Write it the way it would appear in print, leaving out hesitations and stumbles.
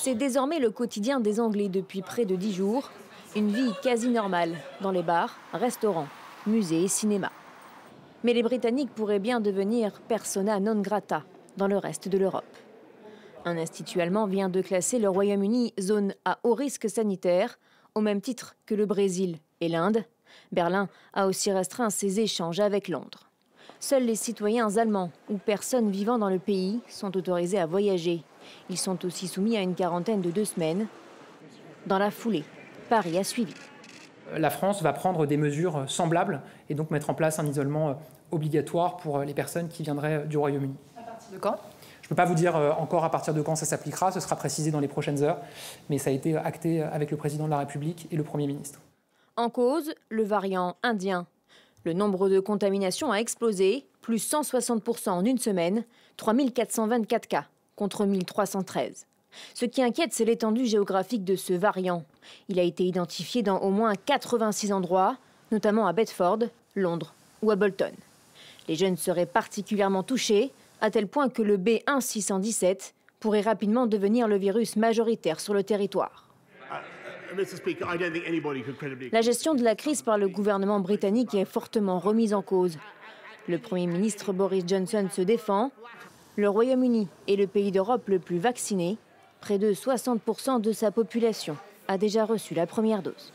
C'est désormais le quotidien des Anglais depuis près de 10 jours. Une vie quasi normale dans les bars, restaurants, musées et cinémas. Mais les Britanniques pourraient bien devenir persona non grata dans le reste de l'Europe. Un institut allemand vient de classer le Royaume-Uni zone à haut risque sanitaire, au même titre que le Brésil et l'Inde. Berlin a aussi restreint ses échanges avec Londres. Seuls les citoyens allemands ou personnes vivant dans le pays sont autorisés à voyager. Ils sont aussi soumis à une quarantaine de 2 semaines. Dans la foulée, Paris a suivi. La France va prendre des mesures semblables et donc mettre en place un isolement obligatoire pour les personnes qui viendraient du Royaume-Uni. À partir de quand ? Je ne peux pas vous dire encore à partir de quand ça s'appliquera, ce sera précisé dans les prochaines heures, mais ça a été acté avec le président de la République et le Premier ministre. En cause, le variant indien. Le nombre de contaminations a explosé, plus 160% en une semaine, 3424 cas contre 1313. Ce qui inquiète, c'est l'étendue géographique de ce variant. Il a été identifié dans au moins 86 endroits, notamment à Bedford, Londres ou à Bolton. Les jeunes seraient particulièrement touchés, à tel point que le B1617 pourrait rapidement devenir le virus majoritaire sur le territoire. La gestion de la crise par le gouvernement britannique est fortement remise en cause. Le Premier ministre Boris Johnson se défend. Le Royaume-Uni est le pays d'Europe le plus vacciné. Près de 60% de sa population a déjà reçu la première dose.